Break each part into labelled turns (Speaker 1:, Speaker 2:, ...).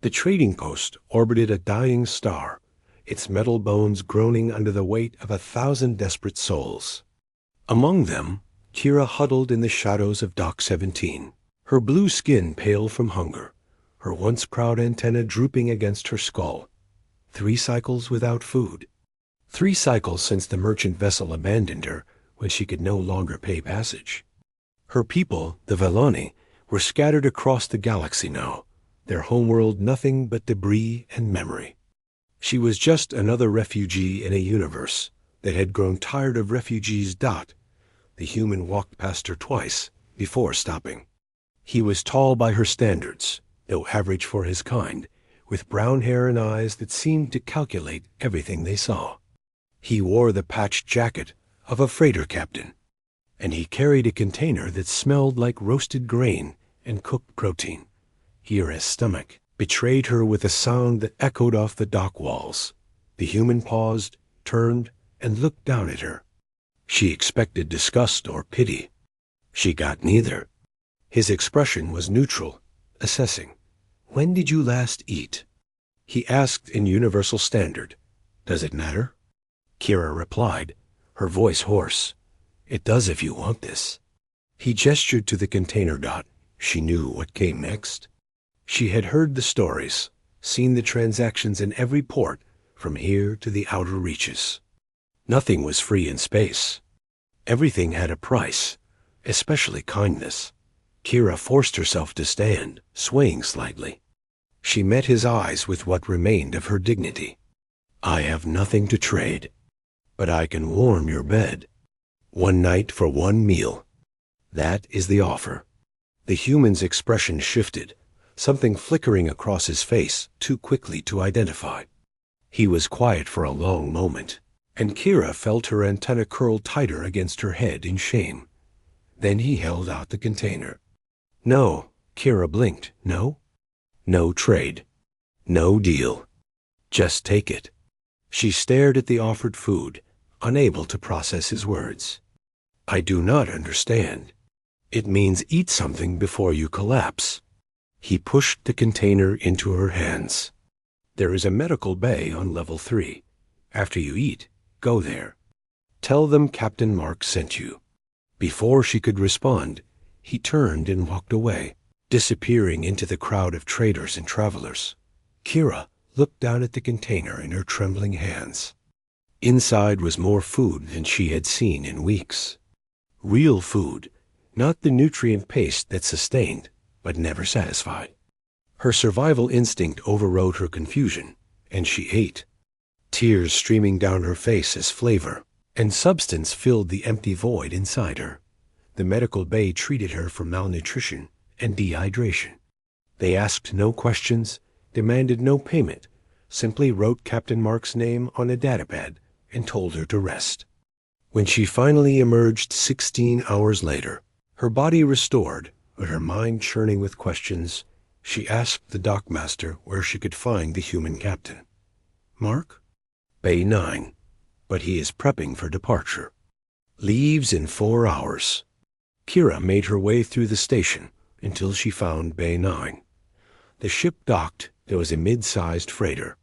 Speaker 1: The trading post orbited a dying star, its metal bones groaning under the weight of 1,000 desperate souls. Among them, Kira huddled in the shadows of Dock 17, her blue skin pale from hunger, her once proud antenna drooping against her skull. 3 cycles without food. 3 cycles since the merchant vessel abandoned her when she could no longer pay passage. Her people, the Velani, were scattered across the galaxy now, their homeworld nothing but debris and memory. She was just another refugee in a universe that had grown tired of refugees. The human walked past her twice before stopping. He was tall by her standards, though average for his kind, with brown hair and eyes that seemed to calculate everything they saw. He wore the patched jacket of a freighter captain, and he carried a container that smelled like roasted grain and cooked protein. Kira's stomach betrayed her with a sound that echoed off the dock walls. The human paused, turned, and looked down at her. She expected disgust or pity. She got neither. His expression was neutral, assessing. "When did you last eat?" He asked in universal standard. "Does it matter?" Kira replied, her voice hoarse. "It does if you want this." He gestured to the container. She knew what came next. She had heard the stories, seen the transactions in every port from here to the outer reaches. Nothing was free in space. Everything had a price, especially kindness. Kira forced herself to stand, swaying slightly. She met his eyes with what remained of her dignity. "I have nothing to trade, but I can warm your bed. 1 night for 1 meal. That is the offer." The human's expression shifted, something flickering across his face too quickly to identify. He was quiet for a long moment, and Kira felt her antenna curl tighter against her head in shame. Then he held out the container. "No," Kira blinked. "No? No trade. No deal. Just take it." She stared at the offered food, unable to process his words. "I do not understand." "It means eat something before you collapse." He pushed the container into her hands. "There is a medical bay on level 3. After you eat, go there. Tell them Captain Mark sent you." Before she could respond, he turned and walked away, disappearing into the crowd of traders and travelers. Kira looked down at the container in her trembling hands. Inside was more food than she had seen in weeks. Real food, not the nutrient paste that sustained but never satisfied. Her survival instinct overrode her confusion, and she ate. Tears streaming down her face as flavor and substance filled the empty void inside her. The medical bay treated her for malnutrition and dehydration. They asked no questions, demanded no payment, simply wrote Captain Mark's name on a datapad and told her to rest. When she finally emerged 16 hours later, her body restored, but her mind churning with questions, she asked the dockmaster where she could find the human captain. "Mark?" "Bay 9, but he is prepping for departure. Leaves in 4 hours." Kira made her way through the station until she found Bay 9. The ship docked. There was a mid-sized freighter.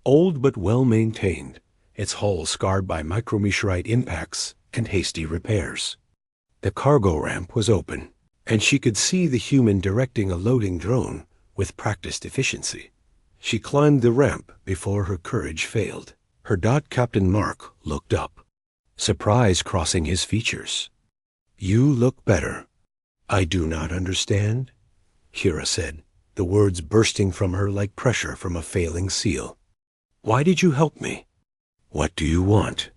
Speaker 1: Old but well-maintained, its hull scarred by micrometeorite impacts and hasty repairs. The cargo ramp was open, and she could see the human directing a loading drone with practiced efficiency. She climbed the ramp before her courage failed. Her Captain Mark looked up, surprise crossing his features. "You look better." "I do not understand," Kira said, the words bursting from her like pressure from a failing seal. "Why did you help me?" "What do you want?"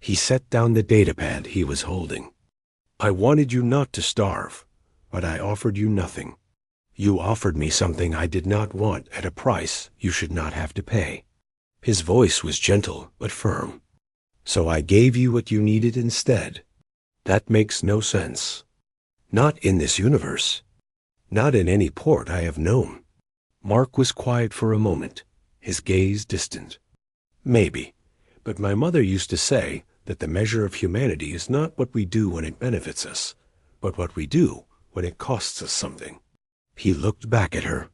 Speaker 1: He set down the datapad he was holding. "I wanted you not to starve, but I offered you nothing. You offered me something I did not want at a price you should not have to pay." His voice was gentle but firm. "So I gave you what you needed instead. That makes no sense. Not in this universe. Not in any port I have known." Mark was quiet for a moment, his gaze distant. "Maybe, but my mother used to say that the measure of humanity is not what we do when it benefits us, but what we do when it costs us something." He looked back at her.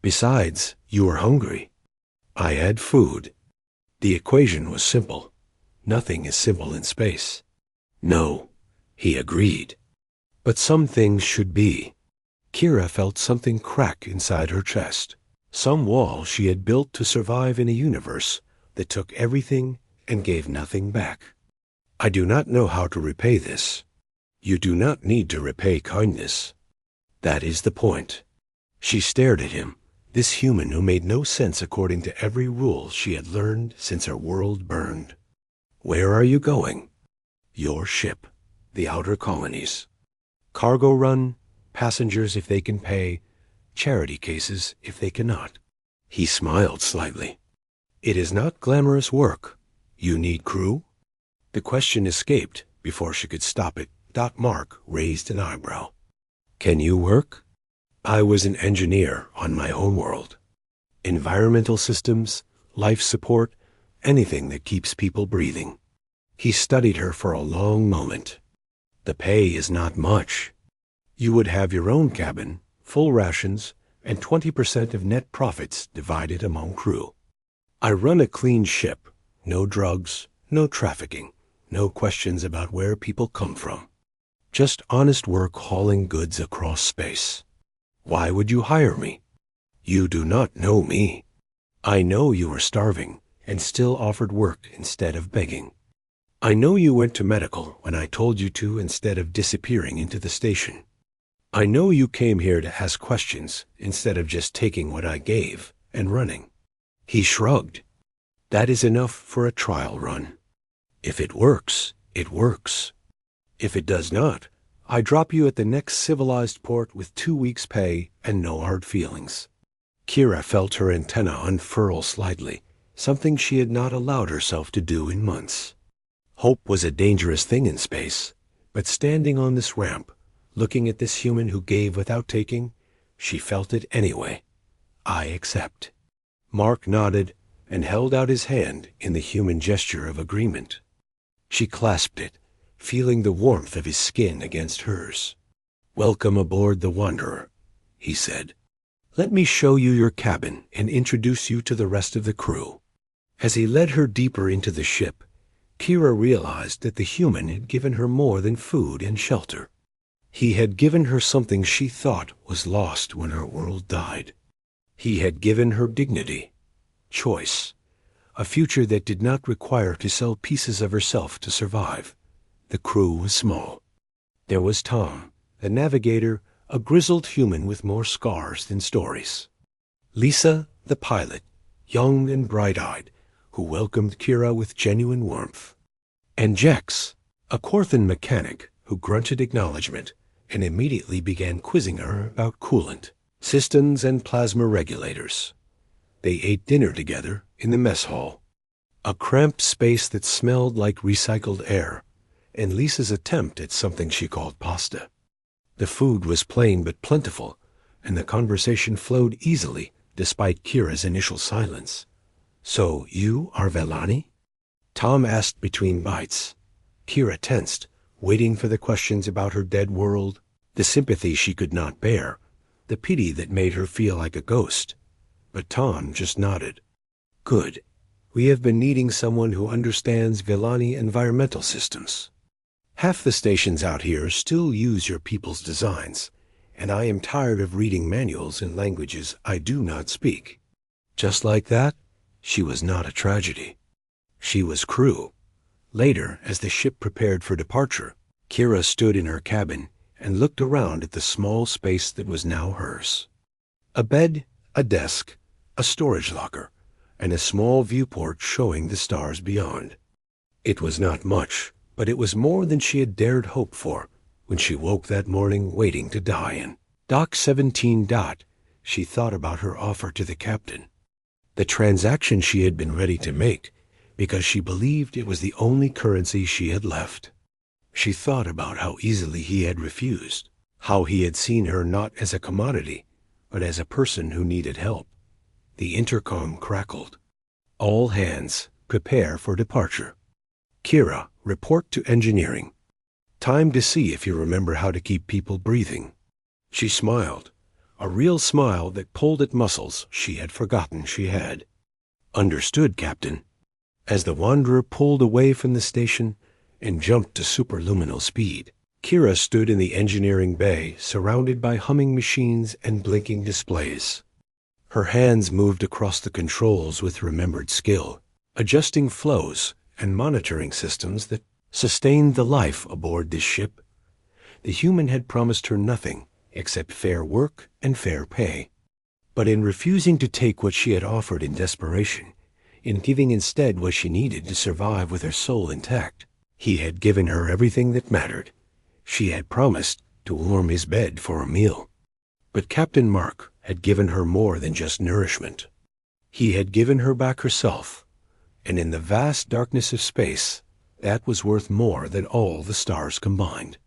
Speaker 1: Besides, you were hungry. I had food. The equation was simple. Nothing is simple in space. No, he agreed. But some things should be. Kira felt something crack inside her chest. Some wall she had built to survive in a universe that took everything and gave nothing back. I do not know how to repay this. You do not need to repay kindness. That is the point. She stared at him, this human who made no sense according to every rule she had learned since her world burned. Where are you going? Your ship, the outer colonies. Cargo run, passengers if they can pay, charity cases if they cannot. He smiled slightly. It is not glamorous work. You need crew? The question escaped before she could stop it. Mark raised an eyebrow. Can you work? I was an engineer on my homeworld. Environmental systems, life support, anything that keeps people breathing. He studied her for a long moment. The pay is not much. You would have your own cabin, full rations, and 20% of net profits divided among crew. I run a clean ship. No drugs, no trafficking, no questions about where people come from. Just honest work hauling goods across space. Why would you hire me? You do not know me. I know you were starving and still offered work instead of begging. I know you went to medical when I told you to instead of disappearing into the station. I know you came here to ask questions instead of just taking what I gave and running. He shrugged. That is enough for a trial run. If it works, it works. If it does not, I drop you at the next civilized port with 2 weeks' pay and no hard feelings. Kira felt her antenna unfurl slightly, something she had not allowed herself to do in months. Hope was a dangerous thing in space, but standing on this ramp, looking at this human who gave without taking, she felt it anyway. I accept. Mark nodded and held out his hand in the human gesture of agreement. She clasped it, feeling the warmth of his skin against hers. Welcome aboard the Wanderer, he said. Let me show you your cabin and introduce you to the rest of the crew. As he led her deeper into the ship, Kira realized that the human had given her more than food and shelter. He had given her something she thought was lost when her world died. He had given her dignity, choice, a future that did not require to sell pieces of herself to survive. The crew was small. There was Tom, the navigator, a grizzled human with more scars than stories. Lisa, the pilot, young and bright-eyed, who welcomed Kira with genuine warmth. And Jex, a Corthan mechanic who grunted acknowledgement and immediately began quizzing her about coolant, systems, and plasma regulators. They ate dinner together in the mess hall, a cramped space that smelled like recycled air, and Lisa's attempt at something she called pasta. The food was plain but plentiful, and the conversation flowed easily despite Kira's initial silence. So you are Velani? Tom asked between bites. Kira tensed, waiting for the questions about her dead world, the sympathy she could not bear, the pity that made her feel like a ghost. But Tom just nodded. Good. We have been needing someone who understands Velani environmental systems. Half the stations out here still use your people's designs, and I am tired of reading manuals in languages I do not speak. Just like that, she was not a tragedy. She was crew. Later, as the ship prepared for departure, Kira stood in her cabin and looked around at the small space that was now hers. A bed, a desk, a storage locker, and a small viewport showing the stars beyond. It was not much, but it was more than she had dared hope for when she woke that morning waiting to die in. Dock 17. She thought about her offer to the captain, the transaction she had been ready to make because she believed it was the only currency she had left. She thought about how easily he had refused, how he had seen her not as a commodity, but as a person who needed help. The intercom crackled. All hands, prepare for departure. Kira, report to engineering. Time to see if you remember how to keep people breathing. She smiled. a real smile that pulled at muscles she had forgotten she had. "Understood, Captain." As the Wanderer pulled away from the station and jumped to superluminal speed, Kira stood in the engineering bay, surrounded by humming machines and blinking displays. Her hands moved across the controls with remembered skill, adjusting flows and monitoring systems that sustained the life aboard this ship. The human had promised her nothing except fair work and fair pay. But in refusing to take what she had offered in desperation, in giving instead what she needed to survive with her soul intact, he had given her everything that mattered. She had promised to warm his bed for a meal. But Captain Mark had given her more than just nourishment. He had given her back herself, and in the vast darkness of space, that was worth more than all the stars combined.